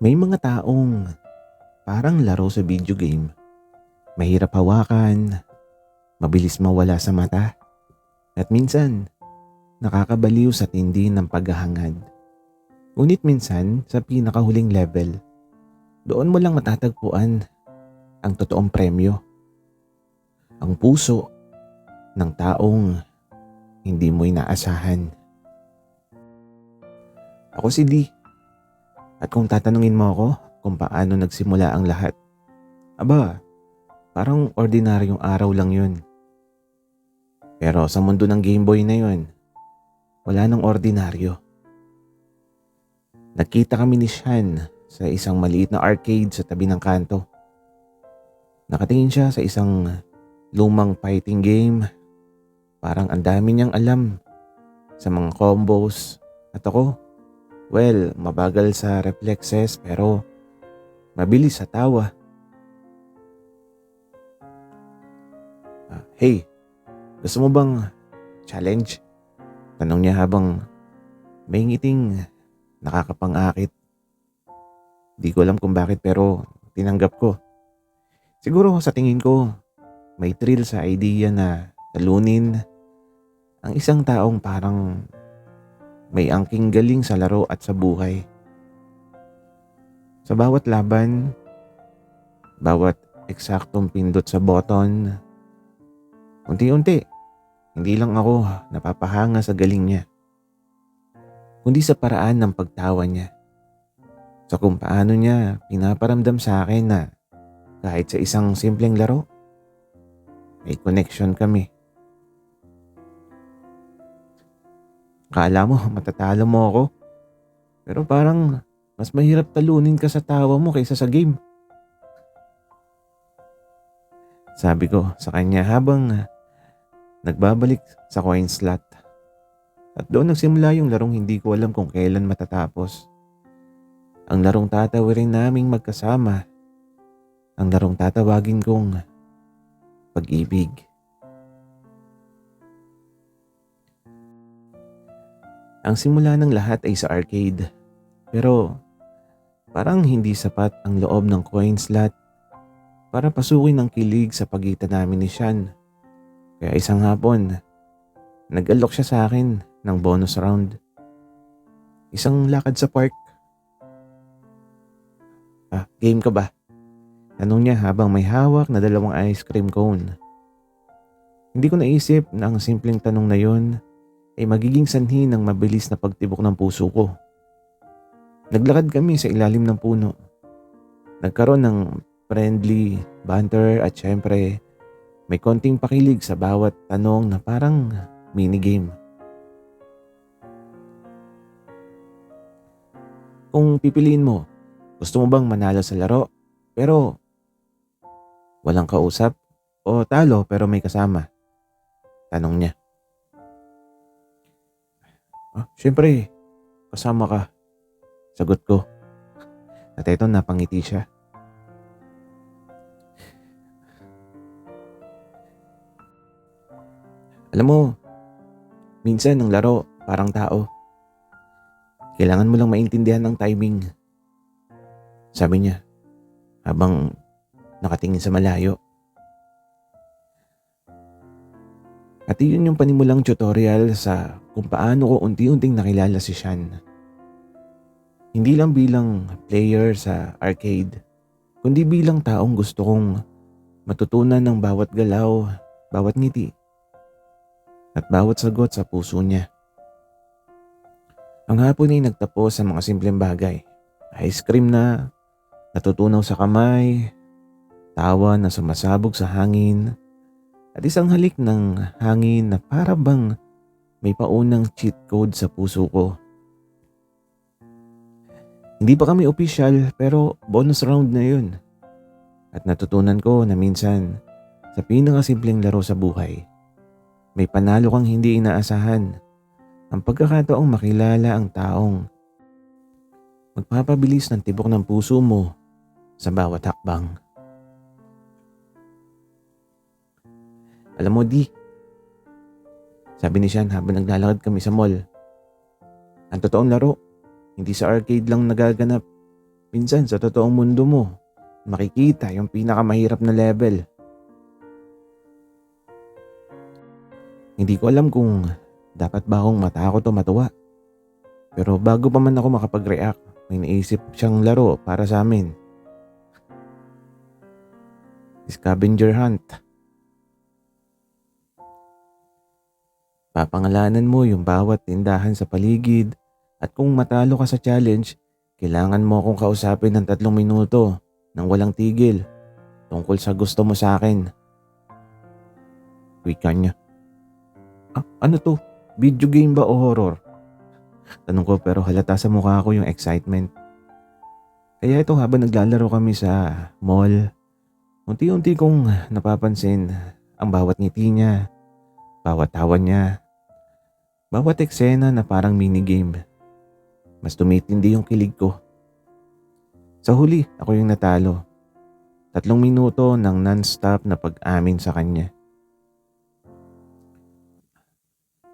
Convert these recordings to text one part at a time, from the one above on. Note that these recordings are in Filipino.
May mga taong parang laro sa video game. Mahirap hawakan, mabilis mawala sa mata, at minsan nakakabaliw sa tindi ng paghahangad. Ngunit minsan sa pinakahuling level, doon mo lang matatagpuan ang totoong premyo. Ang puso ng taong hindi mo inaasahan. Ako si D, at kung tatanungin mo ako kung paano nagsimula ang lahat, aba, parang ordinaryong araw lang yun. Pero sa mundo ng Game Boy na yun, wala nang ordinaryo. Nagkita kami ni Shan sa isang maliit na arcade sa tabi ng kanto. Nakatingin siya sa isang lumang fighting game. Parang ang dami niyang alam sa mga combos. At ako, well, mabagal sa reflexes pero mabilis sa tawa. Hey, gusto mo bang challenge? Tanong niya habang may ngiting nakakapangakit. Di ko alam kung bakit pero tinanggap ko. Siguro sa tingin ko, may thrill sa idea na talunin ang isang taong parang may angking galing sa laro at sa buhay. Sa bawat laban, bawat eksaktong pindot sa button, unti-unti, hindi lang ako napapahanga sa galing niya, kundi sa paraan ng pagtawa niya. Sa kung paano niya pinaparamdam sa akin na kahit sa isang simpleng laro, may connection kami. Kala mo matatalo mo ako, pero parang mas mahirap talunin ka sa tawa mo kaysa sa game. Sabi ko sa kanya habang nagbabalik sa coin slot. At doon nagsimula yung larong hindi ko alam kung kailan matatapos. Ang larong tatawirin naming magkasama. Ang larong tatawagin kong pag-ibig. Ang simula ng lahat ay sa arcade. Pero parang hindi sapat ang loob ng coin slot para pasukin ang kilig sa pagitan namin ni Shan. Kaya isang hapon, nag-alok siya sa akin ng bonus round. Isang lakad sa park. Game ka ba? Tanong niya habang may hawak na dalawang ice cream cone. Hindi ko naisip na ang simpleng tanong na yon ay magiging sanhi ng mabilis na pagtibok ng puso ko. Naglakad kami sa ilalim ng puno. Nagkaroon ng friendly banter at syempre may konting pakilig sa bawat tanong na parang minigame. Kung pipiliin mo, gusto mo bang manalo sa laro pero walang kausap o talo pero may kasama? Tanong niya. Syempre, kasama ka. Sagot ko. At eto napangiti siya. Alam mo, minsan ang laro parang tao. Kailangan mo lang maintindihan ang timing. Sabi niya habang nakatingin sa malayo. At iyon yung panimulang tutorial sa kung paano ko unti-unting nakilala si Shan. Hindi lang bilang player sa arcade, kundi bilang taong gusto kong matutunan ng bawat galaw, bawat ngiti, at bawat sagot sa puso niya. Ang hapon ay nagtapos sa mga simpleng bagay. Ice cream na natutunaw sa kamay, tawa na sumasabog sa hangin, at isang halik ng hangin na para bang may paunang cheat code sa puso ko. Hindi pa kami opisyal pero bonus round na yun. At natutunan ko na minsan sa pinakasimpleng laro sa buhay, may panalo kang hindi inaasahan. Ang pagkakataong makilala ang taong magpapabilis ng tibok ng puso mo sa bawat hakbang. Alam mo di, sabi ni Shan habang naglalakad kami sa mall, ang totoong laro, hindi sa arcade lang nagaganap. Minsan sa totoong mundo mo, makikita yung pinakamahirap na level. Hindi ko alam kung dapat ba akong matakot o matuwa. Pero bago pa man ako makapag-react, may naisip siyang laro para sa amin. Scavenger hunt. Papangalanan mo yung bawat tindahan sa paligid at kung matalo ka sa challenge, kailangan mo akong kausapin ng 3 minuto nang walang tigil tungkol sa gusto mo sa akin. Wika niya. Ano to? Video game ba o horror? Tanong ko pero halata sa mukha ko yung excitement. Kaya ito habang naglalaro kami sa mall, unti-unti kong napapansin ang bawat ngiti niya, bawat tawa niya, bawat eksena na parang minigame. Mas tumitindi yung kilig ko. Sa huli, ako yung natalo. 3 minuto ng non-stop na pag-amin sa kanya.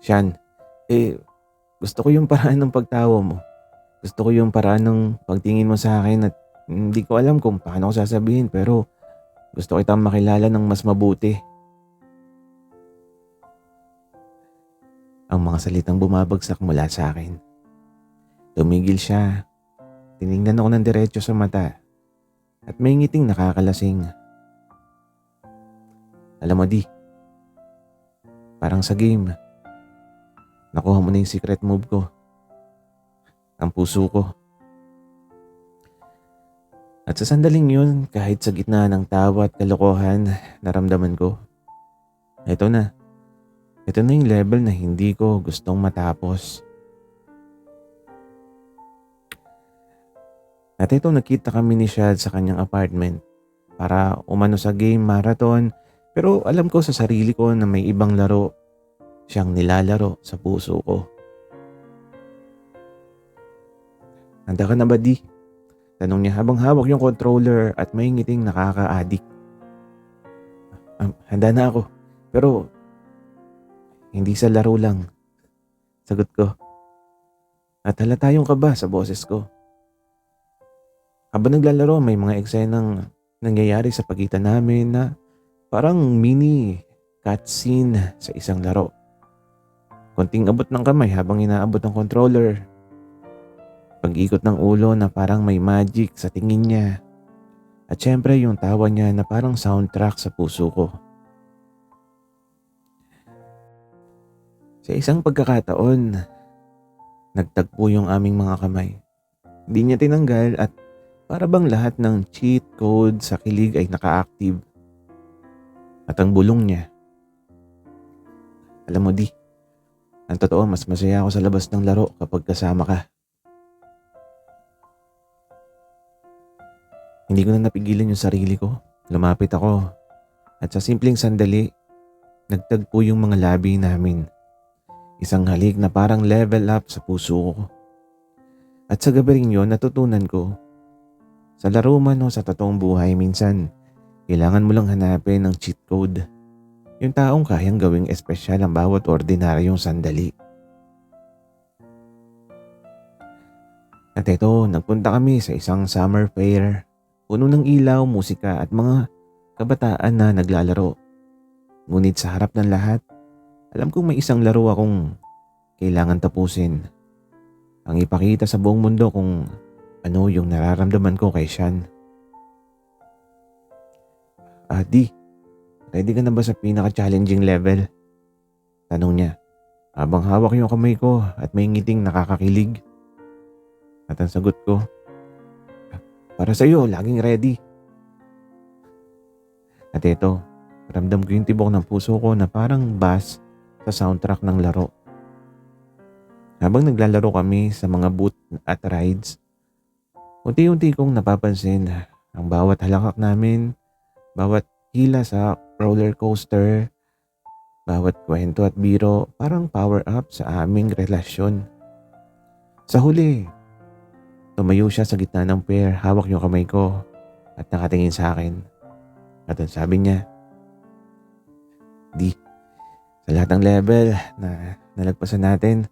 Sian, gusto ko yung paraan ng pagtawa mo. Gusto ko yung paraan ng pagtingin mo sa akin at hindi ko alam kung paano ko sasabihin pero gusto kitang makilala ng mas mabuti. Ang mga salitang bumabagsak mula sa akin. Tumigil siya. Tiningnan ako ng diretso sa mata at may ngiting nakakalasing. Alam mo di, parang sa game, nakuha mo na yung secret move ko. Ang puso ko. At sa sandaling yun, kahit sa gitna ng tawa at kalokohan, naramdaman ko. Ito na. Ito na yung level na hindi ko gustong matapos. At ito nakita kami ni Shad sa kanyang apartment para umano sa game marathon pero alam ko sa sarili ko na may ibang laro siyang nilalaro sa puso ko. Handa ka na ba di? Tanong niya habang hawak yung controller at may ngiting nakaka-addict. Handa na ako pero hindi sa laro lang. Sagot ko. At halata yung kaba sa boses ko. Habang naglalaro may mga eksenang nangyayari sa pagitan namin na parang mini cutscene sa isang laro. Konting abot ng kamay habang inaabot ng controller. Pag-ikot ng ulo na parang may magic sa tingin niya. At syempre yung tawa niya na parang soundtrack sa puso ko. Sa isang pagkakataon, nagtagpo yung aming mga kamay. Hindi niya tinanggal at para bang lahat ng cheat code sa kilig ay naka-active. At ang bulong niya. Alam mo di, ang totoo mas masaya ako sa labas ng laro kapag kasama ka. Hindi ko na napigilan yung sarili ko. Lumapit ako at sa simpleng sandali, nagtagpo yung mga labi namin. Isang halik na parang level up sa puso ko. At sa gabi rin yun, natutunan ko. Sa laro man o sa totoong buhay, minsan, kailangan mo lang hanapin ng cheat code. Yung taong kayang gawing espesyal ang bawat ordinaryong sandali. At ito, nagpunta kami sa isang summer fair. Puno ng ilaw, musika at mga kabataan na naglalaro. Ngunit sa harap ng lahat, alam kong may isang laro akong kailangan tapusin. Ang ipakita sa buong mundo kung ano yung nararamdaman ko kay Sian. Di, ready ka na ba sa pinaka-challenging level? Tanong niya, habang hawak yung kamay ko at may ngiting nakakakilig. At ang sagot ko, para sa'yo, laging ready. At ito, ramdam ko yung tibok ng puso ko na parang bass sa soundtrack ng laro. Habang naglalaro kami sa mga booth at rides, unti-unti kong napapansin ang bawat halakak namin, bawat hila sa roller coaster, bawat kwento at biro parang power up sa aming relasyon. Sa huli, tumayo siya sa gitna ng fair, hawak yung kamay ko at nakatingin sa akin. At ang sabi niya, Di, sa lahat ng level na nalagpasan natin,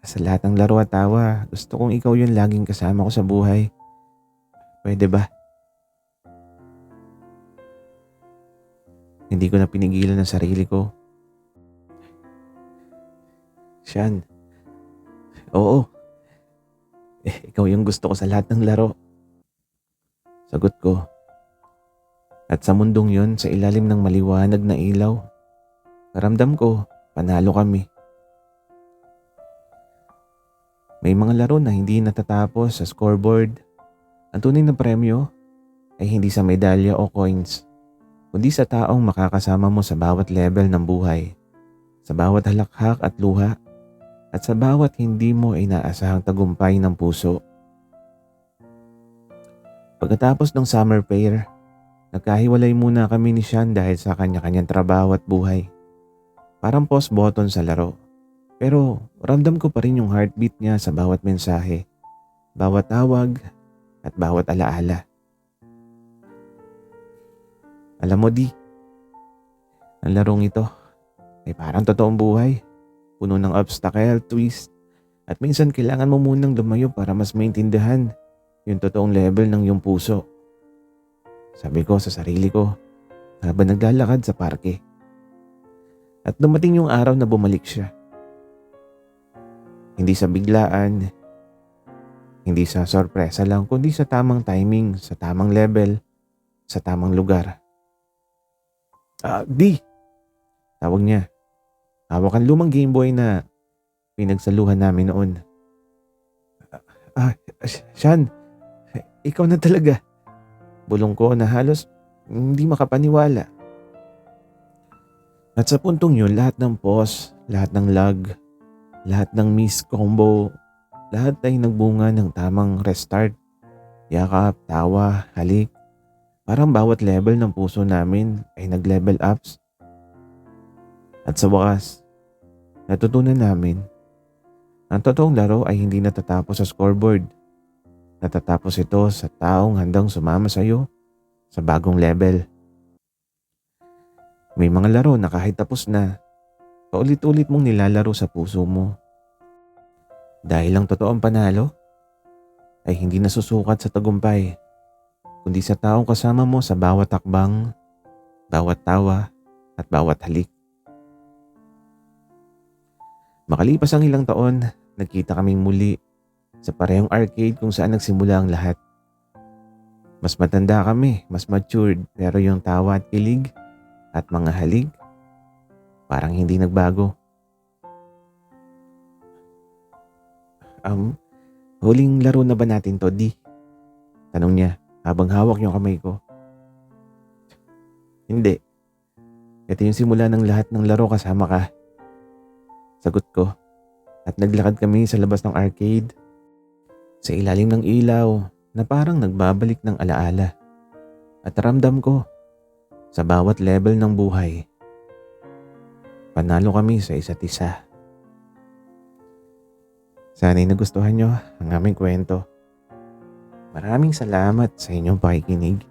sa lahat ng laro at tawa, gusto kong ikaw yung laging kasama ko sa buhay. Pwede ba? Hindi ko na pinigilan ang sarili ko. Siyan, oo. Ikaw yung gusto ko sa lahat ng laro. Sagot ko. At sa mundong yun, sa ilalim ng maliwanag na ilaw, karamdam ko, panalo kami. May mga laro na hindi natatapos sa scoreboard. Ang tunay na premyo ay hindi sa medalya o coins, kundi sa taong makakasama mo sa bawat level ng buhay, sa bawat halakhak at luha, at sa bawat hindi mo inaasahang tagumpay ng puso. Pagkatapos ng summer fair, nagkahiwalay muna kami ni Sean dahil sa kanya-kanyang trabaho at buhay. Parang pause button sa laro. Pero ramdam ko pa rin yung heartbeat niya sa bawat mensahe, bawat tawag, at bawat alaala. Alam mo di, ang larong ito ay parang totoong buhay. Puno ng obstacle, twist, at minsan kailangan mo munang lumayo para mas maintindihan yung totoong level ng iyong puso. Sabi ko sa sarili ko habang naglalakad sa parke. At dumating yung araw na bumalik siya. Hindi sa biglaan, hindi sa sorpresa lang, kundi sa tamang timing, sa tamang level, sa tamang lugar. Di! Tawag niya. Hawak ang lumang Game Boy na pinagsaluhan namin noon. Sean, ikaw na talaga. Bulong ko na halos hindi makapaniwala. At sa puntong yun, lahat ng pause, lahat ng lag, lahat ng miss combo, lahat ay nagbunga ng tamang restart. Yakap, tawa, halik. Parang bawat level ng puso namin ay nag-level ups. At sa wakas, natutunan namin, ang totoong laro ay hindi natatapos sa scoreboard. Natatapos ito sa taong handang sumama sa iyo sa bagong level. May mga laro na kahit tapos na, paulit-ulit mong nilalaro sa puso mo. Dahil ang totoong panalo ay hindi nasusukat sa tagumpay, kundi sa taong kasama mo sa bawat takbang, bawat tawa, at bawat halik. Makalipas ang ilang taon, nagkita kaming muli sa parehong arcade kung saan nagsimula ang lahat. Mas matanda kami, mas matured, pero yung tawa at kilig at mga halik parang hindi nagbago. Huling laro na ba natin to, Di? Tanong niya habang hawak yung kamay ko. Hindi. Ito yung simula ng lahat ng laro kasama ka. Sagot ko at naglakad kami sa labas ng arcade. Sa ilalim ng ilaw na parang nagbabalik ng alaala. At ramdam ko sa bawat level ng buhay, panalo kami sa isa't isa. Sana'y nagustuhan nyo ang aming kwento. Maraming salamat sa inyong pakikinig.